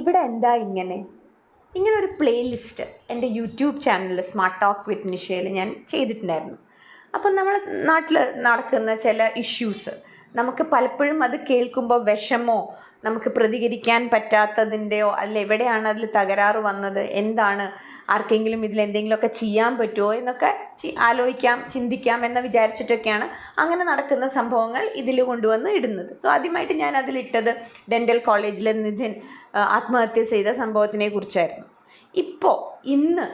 ഇവിടെ എന്താ ഇങ്ങനൊരു പ്ലേലിസ്റ്റ് എൻ്റെ യൂട്യൂബ് ചാനലിൽ സ്മാർട്ട് ടോക്ക് വിത്ത് നിഷയിൽ ഞാൻ ചെയ്തിട്ടുണ്ടായിരുന്നു. അപ്പം നമ്മളെ നാട്ടിൽ നടക്കുന്ന ചില ഇഷ്യൂസ് നമുക്ക് പലപ്പോഴും അത് കേൾക്കുമ്പോൾ വിഷമോ, നമുക്ക് പ്രതികരിക്കാൻ പറ്റാത്തതിൻ്റെയോ അല്ല എവിടെയാണ് അതിൽ തകരാറ് വന്നത്, എന്താണ്, ആർക്കെങ്കിലും ഇതിലെന്തെങ്കിലുമൊക്കെ ചെയ്യാൻ പറ്റുമോ എന്നൊക്കെ ആലോചിക്കാം, ചിന്തിക്കാം എന്ന് വിചാരിച്ചിട്ടൊക്കെയാണ് അങ്ങനെ നടക്കുന്ന സംഭവങ്ങൾ ഇതിൽ കൊണ്ടുവന്ന് ഇടുന്നത്. സോ ആദ്യമായിട്ട് ഞാൻ അതിലിട്ടത് ഡെൻ്റൽ കോളേജിലെ നിധിൻ ആത്മഹത്യ ചെയ്ത സംഭവത്തിനെ കുറിച്ചായിരുന്നു. ഇന്ന്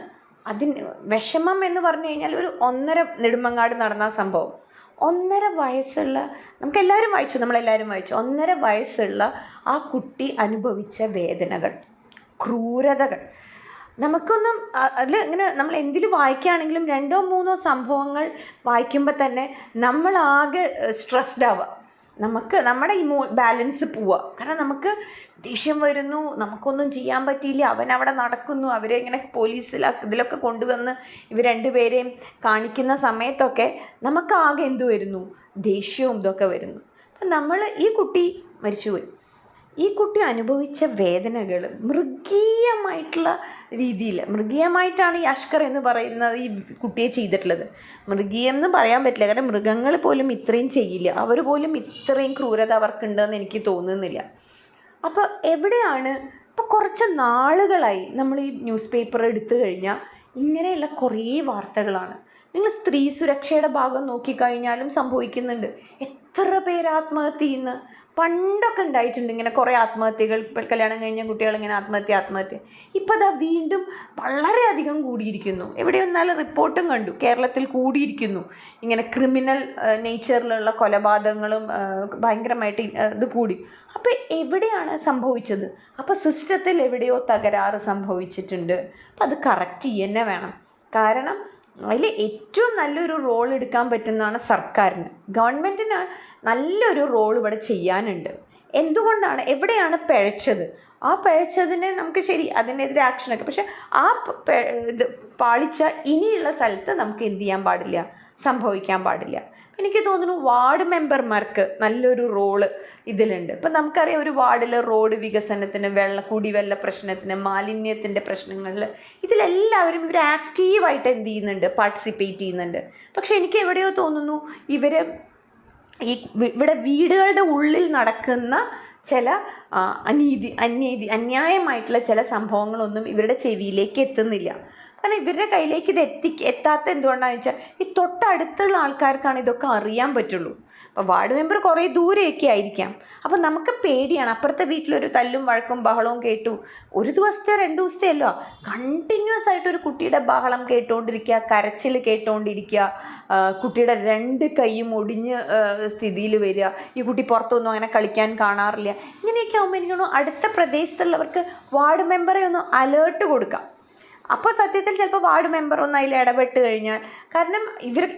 അതിന് വിഷമം എന്ന് പറഞ്ഞു കഴിഞ്ഞാൽ ഒരു 1.5 നെടുമങ്ങാട് നടന്ന സംഭവം. 1.5 വയസ്സുള്ള, നമ്മളെല്ലാവരും വായിച്ചു, 1.5 വയസ്സുള്ള ആ കുട്ടി അനുഭവിച്ച വേദനകൾ, ക്രൂരതകൾ നമുക്കൊന്നും അതിൽ ഇങ്ങനെ നമ്മൾ എന്തിൽ വായിക്കുകയാണെങ്കിലും 2-3 സംഭവങ്ങൾ വായിക്കുമ്പോൾ തന്നെ നമ്മളാകെ സ്ട്രെസ്ഡ് ആവുക. നമ്മുടെ ബാലൻസ് പോവുക. കാരണം നമുക്ക് ദേഷ്യം വരുന്നു, നമുക്കൊന്നും ചെയ്യാൻ പറ്റിയില്ല, അവനവിടെ നടക്കുന്നു, അവരെ ഇങ്ങനെ ഇതിലൊക്കെ കൊണ്ടുവന്ന് ഇവർ രണ്ടുപേരെയും കാണിക്കുന്ന സമയത്തൊക്കെ നമുക്കാകെ എന്തു വരുന്നു, ദേഷ്യവും ഇതൊക്കെ വരുന്നു. അപ്പം ഈ കുട്ടി മരിച്ചുപോയി. ഈ കുട്ടി അനുഭവിച്ച വേദനകൾ മൃഗീയമായിട്ടുള്ള രീതിയിൽ, മൃഗീയമായിട്ടാണ് ഈ അഷ്കർ എന്ന് പറയുന്നത് ഈ കുട്ടിയെ ചെയ്തിട്ടുള്ളത്. മൃഗീയം എന്ന് പറയാൻ പറ്റില്ല, കാരണം മൃഗങ്ങൾ പോലും ഇത്രയും ചെയ്യില്ല, അവർ പോലും ഇത്രയും ക്രൂരത അവർക്കുണ്ടെന്ന് എനിക്ക് തോന്നുന്നില്ല. അപ്പോൾ എവിടെയാണ് ഇപ്പോൾ കുറച്ച് നാളുകളായി നമ്മൾ ഈ ന്യൂസ് പേപ്പർ എടുത്തു കഴിഞ്ഞാൽ ഇങ്ങനെയുള്ള കുറേ വാർത്തകളാണ്. നിങ്ങൾ സ്ത്രീ സുരക്ഷയുടെ ഭാഗം നോക്കിക്കഴിഞ്ഞാലും സംഭവിക്കുന്നുണ്ട്. എത്ര പേര് ആത്മഹത്യ ചെയ്യുന്നു. പണ്ടൊക്കെ ഉണ്ടായിട്ടുണ്ട് ഇങ്ങനെ കുറേ ആത്മഹത്യകൾ, കല്യാണം കഴിഞ്ഞ കുട്ടികൾ ഇങ്ങനെ ആത്മഹത്യ. ഇപ്പോൾ അതാ വീണ്ടും വളരെയധികം കൂടിയിരിക്കുന്നു. എവിടെ വന്നാലും റിപ്പോർട്ടും കണ്ടു, കേരളത്തിൽ കൂടിയിരിക്കുന്നു ഇങ്ങനെ ക്രിമിനൽ നേച്ചറിലുള്ള കൊലപാതകങ്ങളും ഭയങ്കരമായിട്ട് ഇത് കൂടി. അപ്പോൾ എവിടെയാണ് സംഭവിച്ചത്? അപ്പോൾ സിസ്റ്റത്തിൽ എവിടെയോ തകരാറ് സംഭവിച്ചിട്ടുണ്ട്. അപ്പോൾ അത് കറക്റ്റ് ചെയ്യുക വേണം. കാരണം അതിൽ ഏറ്റവും നല്ലൊരു റോൾ എടുക്കാൻ പറ്റുന്നതാണ് സർക്കാരിന്. ഗവൺമെൻറ്റിന് നല്ലൊരു റോൾ ഇവിടെ ചെയ്യാനുണ്ട്. എന്തുകൊണ്ടാണ്, എവിടെയാണ് പിഴച്ചത്? ആ പിഴച്ചതിന് നമുക്ക് ശരി അതിനെതിരെ ആക്ഷനൊക്കെ, പക്ഷെ ആ പാളിച്ച ഇനിയുള്ള സ്ഥലത്ത് നമുക്ക് എന്ത് ചെയ്യാൻ പാടില്ല, സംഭവിക്കാൻ പാടില്ല. എനിക്ക് തോന്നുന്നു വാർഡ് മെമ്പർമാർക്ക് നല്ലൊരു റോള് ഇതിലുണ്ട്. ഇപ്പം നമുക്കറിയാം ഒരു വാർഡിൽ റോഡ് വികസനത്തിന്, കുടിവെള്ള പ്രശ്നത്തിന്, മാലിന്യത്തിൻ്റെ പ്രശ്നങ്ങളിൽ ഇതിലെല്ലാവരും ഇവർ ആക്റ്റീവായിട്ട് എന്ത് ചെയ്യുന്നുണ്ട്, പാർട്ടിസിപ്പേറ്റ് ചെയ്യുന്നുണ്ട്. പക്ഷെ എനിക്ക് എവിടെയോ തോന്നുന്നു ഇവിടെ വീടുകളുടെ ഉള്ളിൽ നടക്കുന്ന ചില അന്യായമായിട്ടുള്ള ചില സംഭവങ്ങളൊന്നും ഇവരുടെ ചെവിയിലേക്ക് എത്തുന്നില്ല. കാരണം ഇവരുടെ കയ്യിലേക്ക് ഇത് എത്താത്ത എന്തുകൊണ്ടാണെന്ന് വെച്ചാൽ ഈ തൊട്ടടുത്തുള്ള ആൾക്കാർക്കാണ് ഇതൊക്കെ അറിയാൻ പറ്റുള്ളൂ. അപ്പോൾ വാർഡ് മെമ്പർ കുറേ ദൂരെയൊക്കെ ആയിരിക്കാം. അപ്പോൾ നമുക്ക് പേടിയാണ്. അപ്പുറത്തെ വീട്ടിലൊരു തല്ലും വഴക്കും ബഹളവും കേട്ടു, ഒരു ദിവസത്തെ 2 ദിവസത്തെ അല്ലോ, കണ്ടിന്യൂസ് ആയിട്ടൊരു കുട്ടിയുടെ ബഹളം കേട്ടുകൊണ്ടിരിക്കുക, കരച്ചിൽ കേട്ടുകൊണ്ടിരിക്കുക, കുട്ടിയുടെ 2 കൈയും ഒടിഞ്ഞ് സ്ഥിതിയിൽ വരിക, ഈ കുട്ടി പുറത്തൊന്നും അങ്ങനെ കളിക്കാൻ കാണാറില്ല. ഇങ്ങനെയൊക്കെ ആകുമ്പോൾ എനിക്ക് തോന്നുന്നു അടുത്ത പ്രദേശത്തുള്ളവർക്ക് വാർഡ് മെമ്പറെ ഒന്ന് അലേർട്ട് കൊടുക്കാം. അപ്പോൾ സത്യത്തിൽ ചിലപ്പോൾ വാർഡ് മെമ്പർ ഒന്ന് അതിൽ ഇടപെട്ട് കഴിഞ്ഞാൽ, കാരണം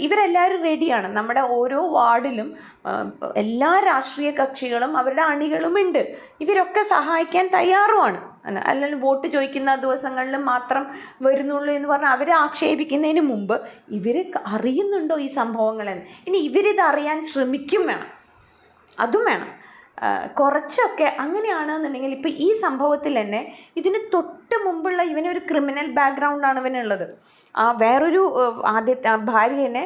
ഇവരെല്ലാവരും റെഡിയാണ്. നമ്മുടെ ഓരോ വാർഡിലും എല്ലാ രാഷ്ട്രീയ കക്ഷികളും അവരുടെ അണികളുമുണ്ട്. ഇവരൊക്കെ സഹായിക്കാൻ തയ്യാറുമാണ്. അല്ലെങ്കിൽ വോട്ട് ചോദിക്കുന്ന ദിവസങ്ങളിൽ മാത്രം വരുന്നുള്ളൂ എന്ന് പറഞ്ഞാൽ അവരെ ആക്ഷേപിക്കുന്നതിന് മുമ്പ് ഇവർ അറിയുന്നുണ്ടോ ഈ സംഭവങ്ങളെന്ന്, ഇനി ഇവരിത് അറിയാൻ ശ്രമിക്കും വേണം, അതും വേണം. കുറച്ചൊക്കെ അങ്ങനെയാണെന്നുണ്ടെങ്കിൽ ഇപ്പോൾ ഈ സംഭവത്തിൽ തന്നെ ഇതിന് തൊട്ട് മുമ്പുള്ള ഇവനൊരു ക്രിമിനൽ ബാക്ക്ഗ്രൗണ്ടാണ് ഇവനുള്ളത്. വേറൊരു ഭാര്യനെ,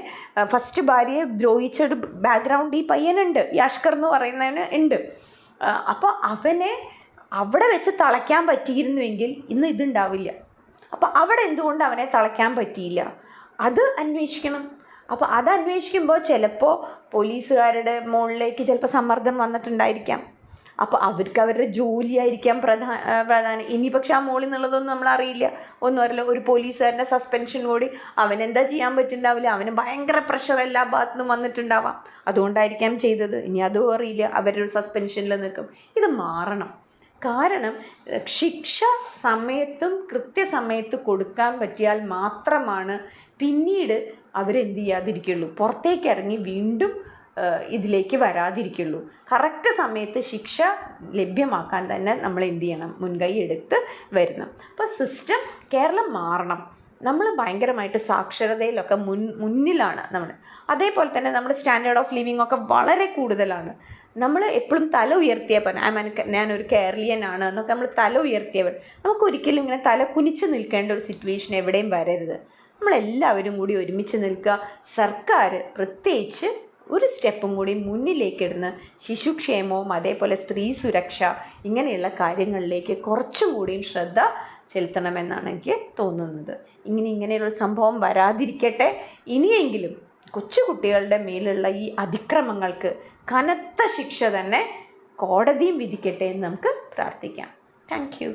ഫസ്റ്റ് ഭാര്യയെ ദ്രോഹിച്ചൊരു ബാക്ക്ഗ്രൗണ്ട് ഈ പയ്യനുണ്ട്, ഈ അഷ്കർ എന്ന് പറയുന്നതിന് ഉണ്ട്. അപ്പോൾ അവനെ അവിടെ വെച്ച് തളയ്ക്കാൻ പറ്റിയിരുന്നുവെങ്കിൽ ഇന്ന് ഇതുണ്ടാവില്ല. അപ്പോൾ അവിടെ എന്തുകൊണ്ട് അവനെ തളയ്ക്കാൻ പറ്റിയില്ല, അത് അന്വേഷിക്കണം. അപ്പോൾ അത് അന്വേഷിക്കുമ്പോൾ ചിലപ്പോൾ പോലീസുകാരുടെ മുകളിലേക്ക് ചിലപ്പോൾ സമ്മർദ്ദം വന്നിട്ടുണ്ടായിരിക്കാം. അപ്പോൾ അവർക്ക് അവരുടെ ജോലിയായിരിക്കാം പ്രധാനം. ഇനി പക്ഷെ ആ മുകളിൽ നിന്നുള്ളതൊന്നും നമ്മളറിയില്ല, ഒന്നും അറിയില്ല. ഒരു പോലീസുകാരൻ്റെ സസ്പെൻഷൻ കൂടി അവനെന്താ ചെയ്യാൻ പറ്റുന്നുണ്ടാവില്ല, അവന് ഭയങ്കര പ്രഷർ എല്ലാ ഭാഗത്തുനിന്നും വന്നിട്ടുണ്ടാവാം, അതുകൊണ്ടായിരിക്കാം ചെയ്തത്. ഇനി അതും അറിയില്ല, അവരൊരു സസ്പെൻഷനിൽ നിൽക്കും. ഇത് മാറണം. കാരണം ശിക്ഷ സമയത്തും കൃത്യസമയത്ത് കൊടുക്കാൻ പറ്റിയാൽ മാത്രമാണ് പിന്നീട് അവരെന്ത് ചെയ്യാതിരിക്കുള്ളൂ, പുറത്തേക്ക് ഇറങ്ങി വീണ്ടും ഇതിലേക്ക് വരാതിരിക്കുള്ളൂ. കറക്റ്റ് സമയത്ത് ശിക്ഷ ലഭ്യമാക്കാൻ തന്നെ നമ്മൾ എന്ത് ചെയ്യണം, മുൻകൈ എടുത്ത് വരണം. അപ്പോൾ സിസ്റ്റം കേരളം മാറണം. നമ്മൾ ഭയങ്കരമായിട്ട് സാക്ഷരതയിലൊക്കെ മുന്നിലാണ് നമ്മൾ. അതേപോലെ തന്നെ നമ്മുടെ സ്റ്റാൻഡേർഡ് ഓഫ് ലിവിങ് ഒക്കെ വളരെ കൂടുതലാണ്. നമ്മൾ എപ്പോഴും തല ഉയർത്തിയാൽ പറഞ്ഞു ഞാനൊരു കേരളീയനാണ് എന്നൊക്കെ നമ്മൾ തല ഉയർത്തിയവർ, നമുക്കൊരിക്കലും ഇങ്ങനെ തല കുനിച്ച് നിൽക്കേണ്ട ഒരു സിറ്റുവേഷൻ എവിടെയും വരരുത്. നമ്മളെല്ലാവരും കൂടി ഒരുമിച്ച് നിൽക്കുക. സർക്കാർ പ്രത്യേകിച്ച് ഒരു സ്റ്റെപ്പും കൂടി മുന്നിലേക്കിടുന്ന ശിശുക്ഷേമവും അതേപോലെ സ്ത്രീ സുരക്ഷ ഇങ്ങനെയുള്ള കാര്യങ്ങളിലേക്ക് കുറച്ചും കൂടിയും ശ്രദ്ധ ചെലുത്തണമെന്നാണ് എനിക്ക് തോന്നുന്നത്. ഇങ്ങനെയുള്ള സംഭവം വരാതിരിക്കട്ടെ. ഇനിയെങ്കിലും കൊച്ചു കുട്ടികളുടെ മേലുള്ള ഈ അതിക്രമങ്ങൾക്ക് കനത്ത ശിക്ഷ തന്നെ കോടതിയും വിധിക്കട്ടെ എന്ന് നമുക്ക് പ്രാർത്ഥിക്കാം. Thank you.